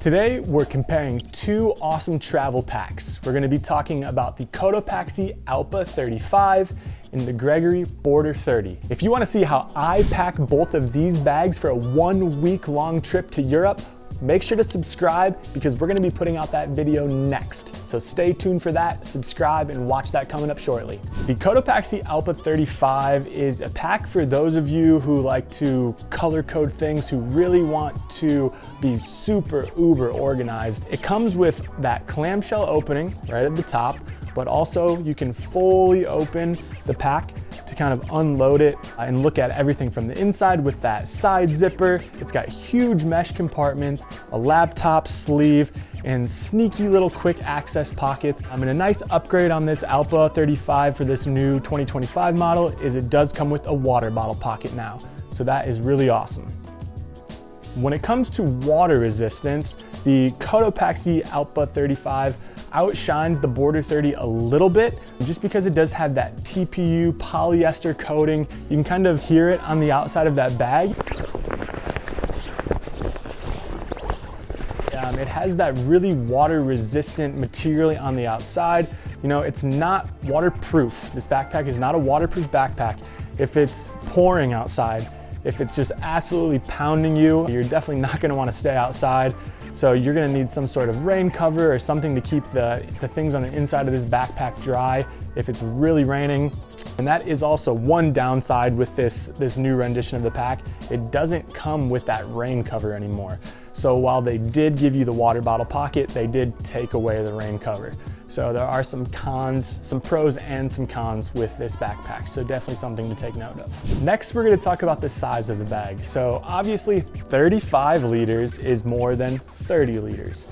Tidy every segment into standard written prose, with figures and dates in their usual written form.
Today, we're comparing two awesome travel packs. We're gonna be talking about the Cotopaxi Allpa 35 and the Gregory Border 30. If you wanna see how I pack both of these bags for a 1 week long trip to Europe, make sure to subscribe because we're gonna be putting out that video next. So stay tuned for that, subscribe, and watch that coming up shortly. The Cotopaxi Allpa 35 is a pack for those of you who like to color code things, who really want to be super uber organized. It comes with that clamshell opening right at the top, but also you can fully open the pack to kind of unload it and look at everything from the inside with that side zipper. It's got huge mesh compartments, a laptop sleeve, and sneaky little quick access pockets. And a nice upgrade on this Allpa 35 for this new 2025 model is it does come with a water bottle pocket now. So that is really awesome. When it comes to water resistance, the Cotopaxi Allpa 35 outshines the Border 30 a little bit, just because it does have that TPU polyester coating. You can kind of hear it on the outside of that bag. It has that really water resistant material on the outside. You know, it's not waterproof. This backpack is not a waterproof backpack. If it's pouring outside, if it's just absolutely pounding you, you're definitely not gonna wanna stay outside. So you're gonna need some sort of rain cover or something to keep the things on the inside of this backpack dry if it's really raining. And that is also one downside with this new rendition of the pack. It doesn't come with that rain cover anymore. So while they did give you the water bottle pocket, they did take away the rain cover. So there are some cons, some pros and some cons with this backpack. So definitely something to take note of. Next, we're gonna talk about the size of the bag. So obviously 35 liters is more than 30 liters.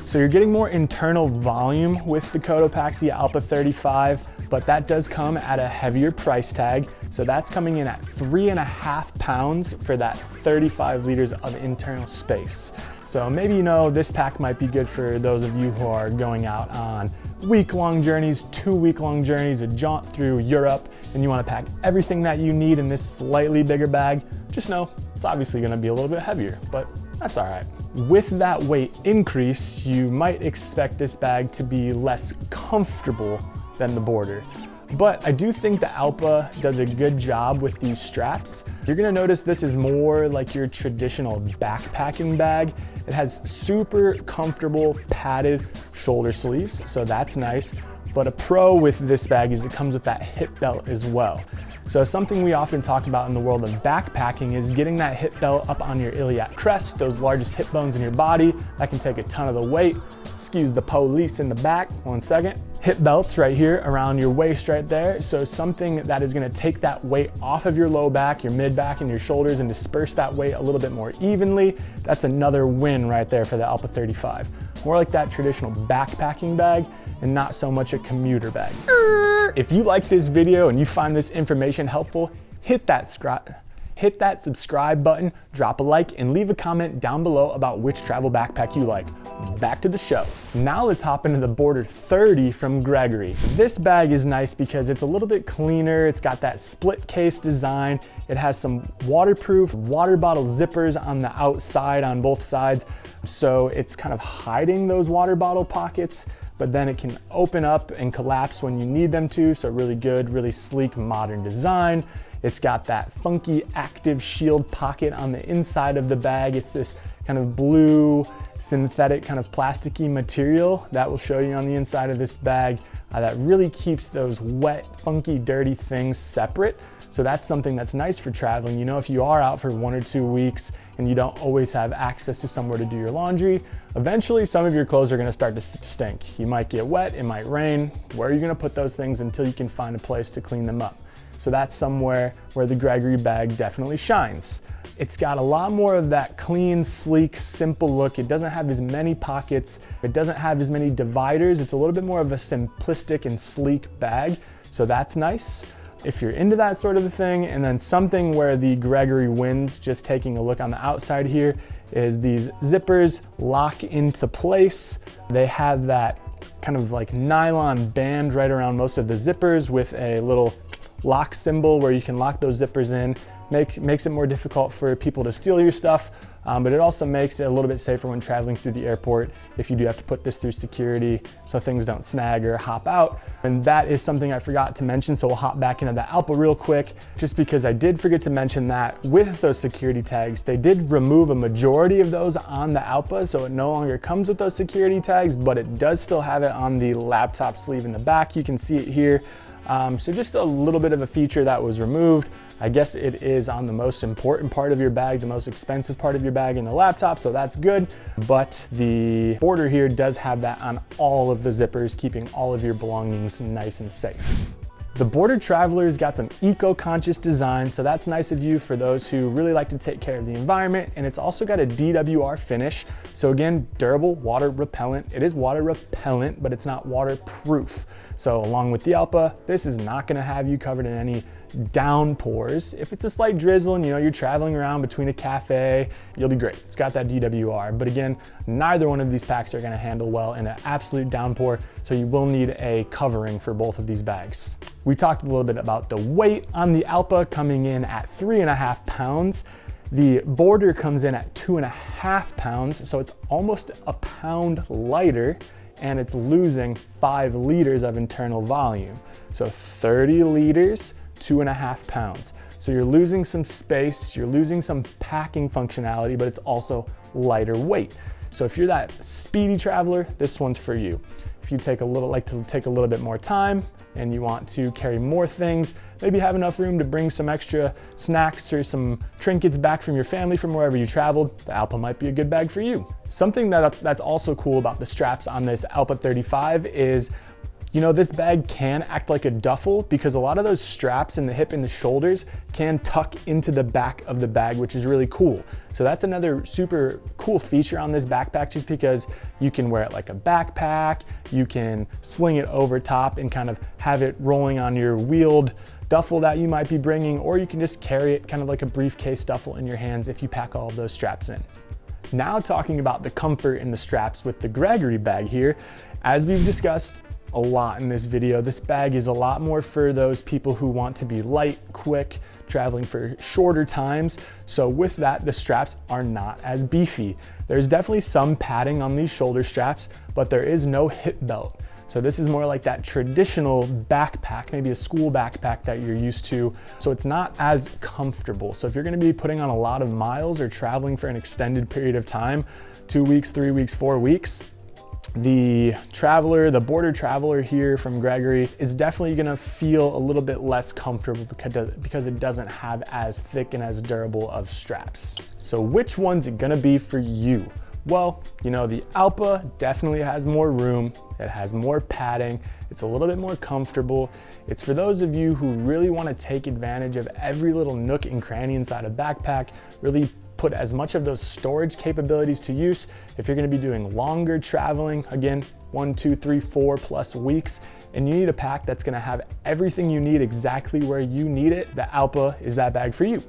So you're getting more internal volume with the Cotopaxi Allpa 35, but that does come at a heavier price tag. So that's coming in at 3.5 pounds for that 35 liters of internal space. So maybe you know this pack might be good for those of you who are going out on week-long journeys, 2-week-long journeys, a jaunt through Europe, and you want to pack everything that you need in this slightly bigger bag. Just know it's obviously going to be a little bit heavier, but that's all right. With that weight increase, you might expect this bag to be less comfortable than the Border. But I do think the Allpa does a good job with these straps. You're gonna notice this is more like your traditional backpacking bag. It has super comfortable padded shoulder sleeves, so that's nice. But a pro with this bag is it comes with that hip belt as well. So something we often talk about in the world of backpacking is getting that hip belt up on your iliac crest, those largest hip bones in your body. That can take a ton of the weight. Excuse the police in the back, 1 second. Hip belts right here around your waist right there. So something that is gonna take that weight off of your low back, your mid back, and your shoulders and disperse that weight a little bit more evenly. That's another win right there for the Allpa 35. More like that traditional backpacking bag and not so much a commuter bag. If you like this video and you find this information helpful, hit that subscribe button, drop a like, and leave a comment down below about which travel backpack you like. Back to the show. Now let's hop into the Border 30 from Gregory. This bag is nice because it's a little bit cleaner. It's got that split case design. It has some waterproof water bottle zippers on the outside on both sides. So it's kind of hiding those water bottle pockets, but then it can open up and collapse when you need them to. So really good, really sleek, modern design. It's got that funky ActiveShield pocket on the inside of the bag. It's this kind of blue, synthetic, kind of plasticky material that will show you on the inside of this bag that really keeps those wet, funky, dirty things separate. So that's something that's nice for traveling. You know, if you are out for 1 or 2 weeks and you don't always have access to somewhere to do your laundry, eventually some of your clothes are gonna start to stink. You might get wet, it might rain. Where are you gonna put those things until you can find a place to clean them up? So that's somewhere where the Gregory bag definitely shines. It's got a lot more of that clean, sleek, simple look. It doesn't have as many pockets. It doesn't have as many dividers. It's a little bit more of a simplistic and sleek bag. So that's nice if you're into that sort of a thing. And then something where the Gregory wins, just taking a look on the outside here, is these zippers lock into place. They have that kind of like nylon band right around most of the zippers with a little lock symbol where you can lock those zippers in. Makes it more difficult for people to steal your stuff, but it also makes it a little bit safer when traveling through the airport if you do have to put this through security so things don't snag or hop out. And that is something I forgot to mention, so we'll hop back into the Allpa real quick, just because I did forget to mention that with those security tags, they did remove a majority of those on the Allpa, so it no longer comes with those security tags, but it does still have it on the laptop sleeve in the back. You can see it here. So just a little bit of a feature that was removed. I guess it is on the most important part of your bag, the most expensive part of your bag in the laptop, so that's good. But the border here does have that on all of the zippers, keeping all of your belongings nice and safe. The Border Traveler's got some eco-conscious design, so that's nice of you for those who really like to take care of the environment, and it's also got a DWR finish. So again, durable, water repellent. It is water repellent, but it's not waterproof. So along with the Allpa, this is not gonna have you covered in any downpours. If it's a slight drizzle and you're traveling around between a cafe, you'll be great. It's got that DWR, but again, neither one of these packs are gonna handle well in an absolute downpour, so you will need a covering for both of these bags. We talked a little bit about the weight on the Allpa coming in at 3.5 pounds. The Border comes in at 2.5 pounds, so it's almost a pound lighter, and it's losing 5 liters of internal volume. So 30 liters, 2.5 pounds. So you're losing some space, you're losing some packing functionality, but it's also lighter weight. So if you're that speedy traveler, this one's for you. If you like to take a little bit more time and you want to carry more things, maybe have enough room to bring some extra snacks or some trinkets back from your family from wherever you traveled, the Allpa might be a good bag for you. Something that's also cool about the straps on this Allpa 35 is, this bag can act like a duffel because a lot of those straps in the hip and the shoulders can tuck into the back of the bag, which is really cool. So that's another super cool feature on this backpack, just because you can wear it like a backpack, you can sling it over top and kind of have it rolling on your wheeled duffel that you might be bringing, or you can just carry it kind of like a briefcase duffel in your hands if you pack all of those straps in. Now talking about the comfort in the straps with the Gregory bag here, as we've discussed a lot in this video, this bag is a lot more for those people who want to be light, quick, traveling for shorter times. So with that, the straps are not as beefy. There's definitely some padding on these shoulder straps, but there is no hip belt. So this is more like that traditional backpack, maybe a school backpack that you're used to. So it's not as comfortable. So if you're gonna be putting on a lot of miles or traveling for an extended period of time, 2 weeks, 3 weeks, 4 weeks, the Border Traveler here from Gregory is definitely gonna feel a little bit less comfortable because it doesn't have as thick and as durable of straps. So which one's it gonna be for you? Well, the Allpa definitely has more room, it has more padding, it's a little bit more comfortable. It's for those of you who really wanna take advantage of every little nook and cranny inside a backpack, really put as much of those storage capabilities to use. If you're gonna be doing longer traveling, again, 1, 2, 3, 4+ weeks, and you need a pack that's gonna have everything you need exactly where you need it, the Allpa is that bag for you.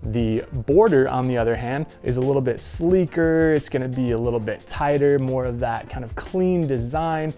The Border, on the other hand, is a little bit sleeker. It's gonna be a little bit tighter, more of that kind of clean design.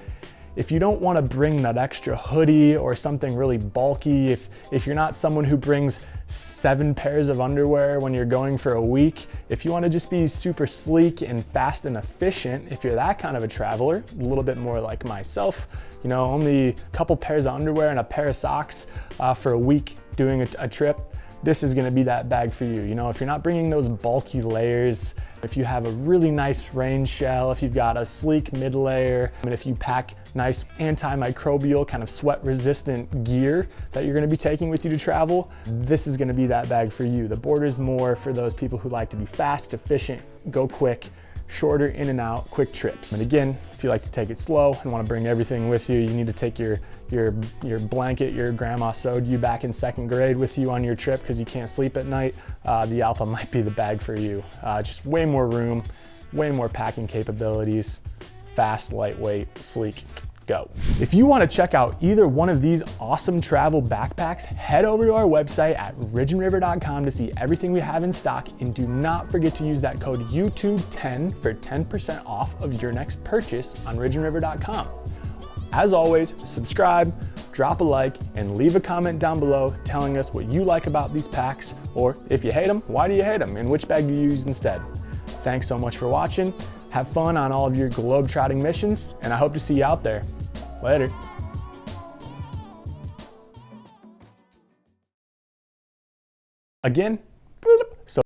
If you don't wanna bring that extra hoodie or something really bulky, if you're not someone who brings 7 pairs of underwear when you're going for a week, if you wanna just be super sleek and fast and efficient, if you're that kind of a traveler, a little bit more like myself, only a couple pairs of underwear and a pair of socks for a week doing a trip, this is gonna be that bag for you. If you're not bringing those bulky layers, if you have a really nice rain shell, if you've got a sleek mid layer, and if you pack nice antimicrobial kind of sweat resistant gear that you're gonna be taking with you to travel, this is gonna be that bag for you. The Border is more for those people who like to be fast, efficient, go quick, shorter in and out, quick trips. And again, if you like to take it slow and want to bring everything with you, you need to take your blanket your grandma sewed you back in 2nd grade with you on your trip because you can't sleep at night, the Allpa might be the bag for you. Just way more room, way more packing capabilities, fast, lightweight, sleek. Go. If you want to check out either one of these awesome travel backpacks, head over to our website at ridgeandriver.com to see everything we have in stock, and do not forget to use that code YouTube10 for 10% off of your next purchase on ridgeandriver.com. As always, subscribe, drop a like and leave a comment down below telling us what you like about these packs, or if you hate them, why do you hate them and which bag do you use instead. Thanks so much for watching. Have fun on all of your globe-trotting missions, and I hope to see you out there. Later. Again,